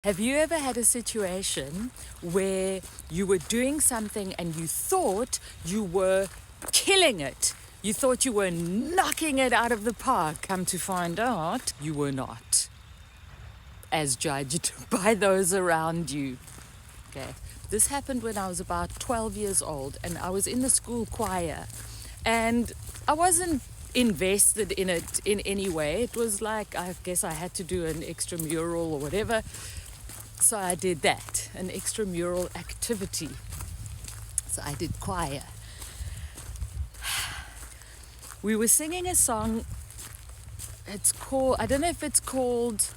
Have you ever had a situation where you were doing something and you thought you were killing it? You thought you were knocking it out of the park. Come to find out, you were not, as judged by those around you. Okay. This happened when I was about 12 years old and I was in the school choir and I wasn't invested in it in any way. It was like, I guess I had to do an extramural or whatever. So I did that, an extramural activity. So I did choir. We were singing a song. It's called, I don't know if it's called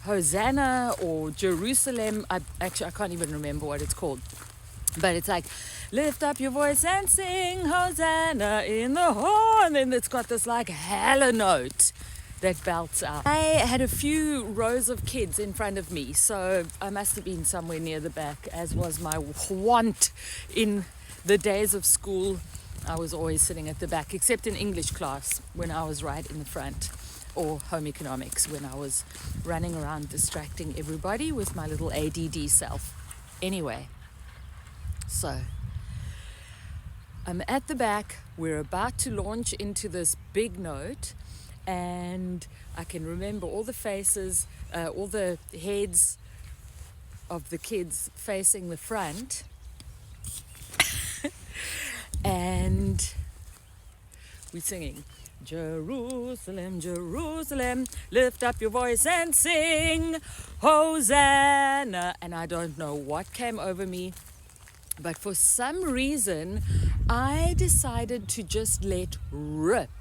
Hosanna or Jerusalem. I can't even remember what it's called. But it's like, lift up your voice and sing Hosanna in the horn. And then it's got this like hella note that belts out. I had a few rows of kids in front of me, so I must have been somewhere near the back, as was my wont in the days of school. I was always sitting at the back, except in English class when I was right in the front, or home economics when I was running around distracting everybody with my little ADD self. Anyway, so I'm at the back. We're about to launch into this big note. And I can remember all the faces, all the heads of the kids facing the front. And we're singing, Jerusalem, Jerusalem, lift up your voice and sing Hosanna. And I don't know what came over me, but for some reason, I decided to just let rip.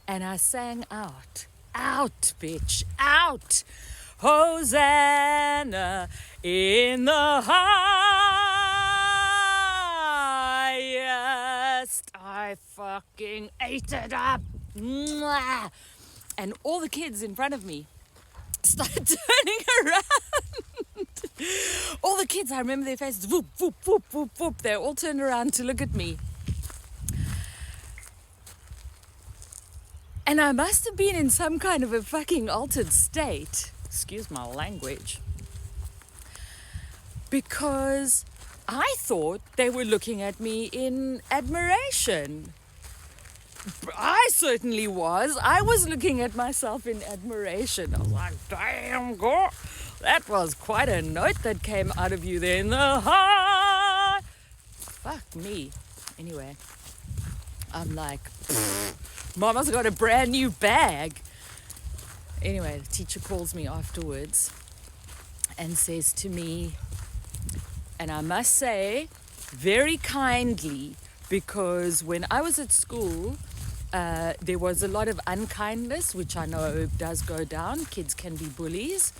And I sang out, bitch, out. Hosanna in the highest. I fucking ate it up. Mwah. And all the kids in front of me started turning around. All the kids, I remember their faces, whoop, whoop, whoop, whoop, whoop. They all turned around to look at me. And I must have been in some kind of a fucking altered state, excuse my language, because I thought they were looking at me in admiration. I certainly was. I was looking at myself in admiration. I was like, damn, girl, that was quite a note that came out of you there in the heart. Fuck me. Anyway, I'm like, Mama's got a brand new bag. Anyway, the teacher calls me afterwards and says to me, and I must say, very kindly, because when I was at school, there was a lot of unkindness, which I know does go down. Kids can be bullies.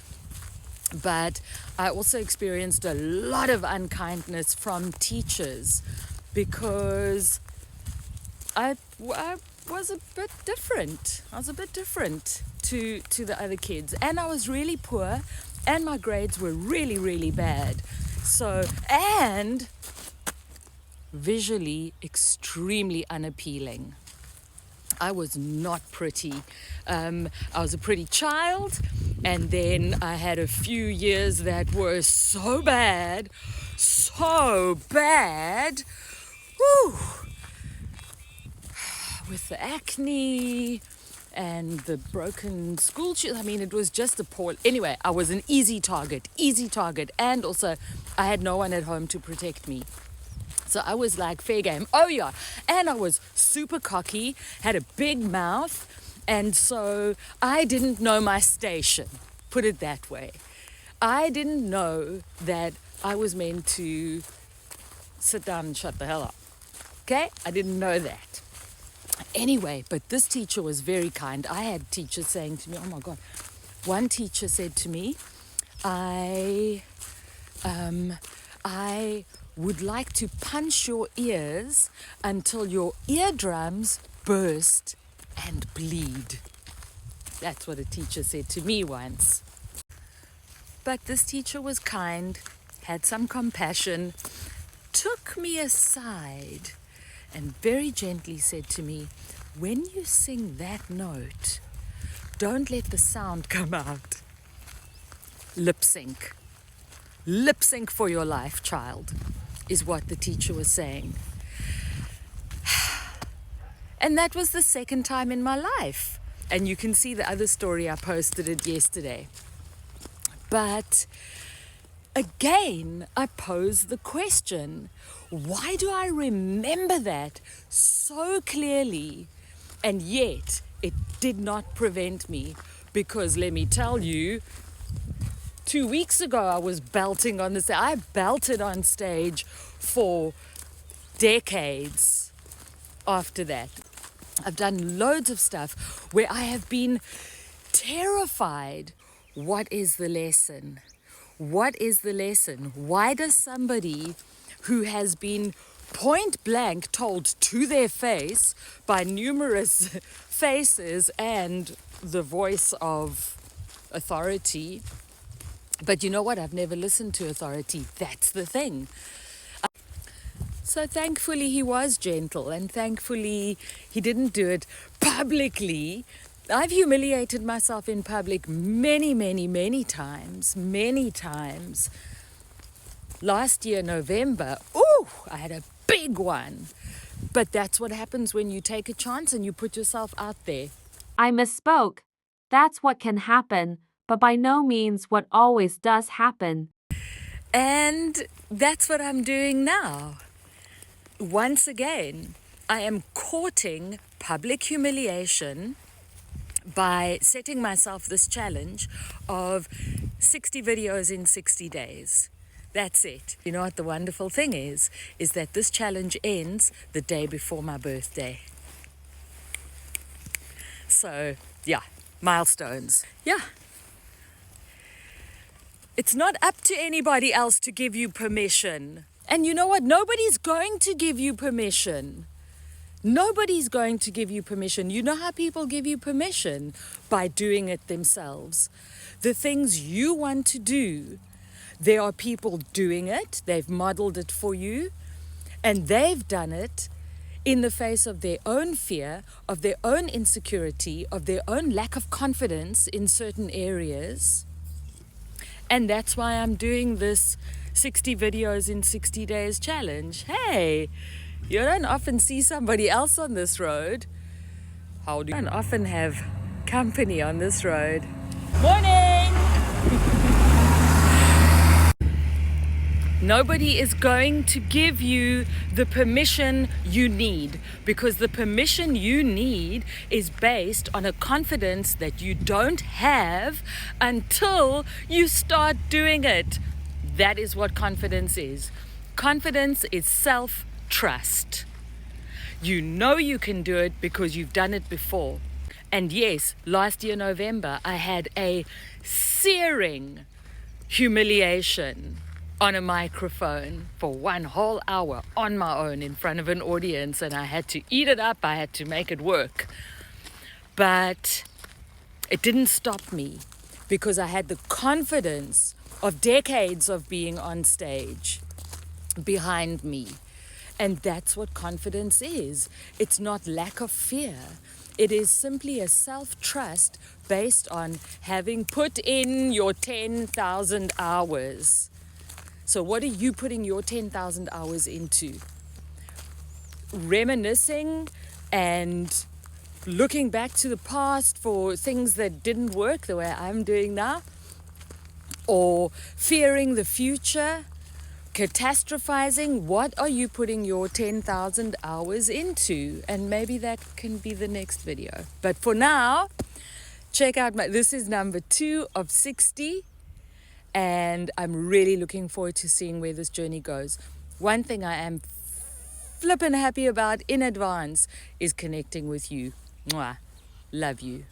But I also experienced a lot of unkindness from teachers because I was a bit different. I was a bit different to the other kids. And I was really poor and my grades were really, really bad. So, and visually extremely unappealing. I was not pretty. I was a pretty child, and then I had a few years that were so bad. Whew. With the acne and the broken school shoes. I mean, it was just a poor... Anyway, I was an easy target. And also, I had no one at home to protect me. So I was like, fair game. Oh, yeah. And I was super cocky, had a big mouth. And so I didn't know my station, put it that way. I didn't know that I was meant to sit down and shut the hell up. Okay? I didn't know that. Anyway, but this teacher was very kind. I had teachers saying to me, oh my God. One teacher said to me, I would like to punch your ears until your eardrums burst and bleed. That's what a teacher said to me once. But this teacher was kind, had some compassion, took me aside and very gently said to me, when you sing that note, don't let the sound come out. lip sync. Lip sync for your life, child, is what the teacher was saying. And that was the second time in my life. And you can see the other story, I posted it yesterday. But again, I pose the question, why do I remember that so clearly? And yet, it did not prevent me. Because let me tell you, 2 weeks ago, I was belting on the stage. I belted on stage for decades after that. I've done loads of stuff where I have been terrified. What is the lesson? What is the lesson? Why does somebody who has been point blank told to their face by numerous faces and the voice of authority, but you know what? I've never listened to authority. That's the thing. So thankfully he was gentle, and thankfully he didn't do it publicly. I've humiliated myself in public many times. Last year, November, I had a big one. But that's what happens when you take a chance and you put yourself out there. I misspoke. That's what can happen, but by no means what always does happen. And that's what I'm doing now. Once again, I am courting public humiliation by setting myself this challenge of 60 videos in 60 days. That's it. You know what the wonderful thing is that this challenge ends the day before my birthday. So, yeah, milestones. Yeah. It's not up to anybody else to give you permission. And you know what? Nobody's going to give you permission. Nobody's going to give you permission. You know how people give you permission? By doing it themselves. The things you want to do, there are people doing it. They've modeled it for you. And they've done it in the face of their own fear, of their own insecurity, of their own lack of confidence in certain areas. And that's why I'm doing this 60 videos in 60 days challenge. Hey, you don't often see somebody else on this road. You don't often have company on this road. Morning! Nobody is going to give you the permission you need, because the permission you need is based on a confidence that you don't have until you start doing it. That is what confidence is. Confidence is self-trust. You know you can do it because you've done it before. And yes, last year, November, I had a searing humiliation on a microphone for 1 whole hour on my own in front of an audience, and I had to eat it up. I had to make it work. But it didn't stop me, because I had the confidence of decades of being on stage behind me. And that's what confidence is. It's not lack of fear. It is simply a self-trust based on having put in your 10,000 hours. So what are you putting your 10,000 hours into? Reminiscing and looking back to the past for things that didn't work the way I'm doing now? Or fearing the future? Catastrophizing? What are you putting your 10,000 hours into? And maybe that can be the next video. But for now, check out this is number 2 of 60. And I'm really looking forward to seeing where this journey goes. One thing I am flippin' happy about in advance is connecting with you. Mwah. Love you.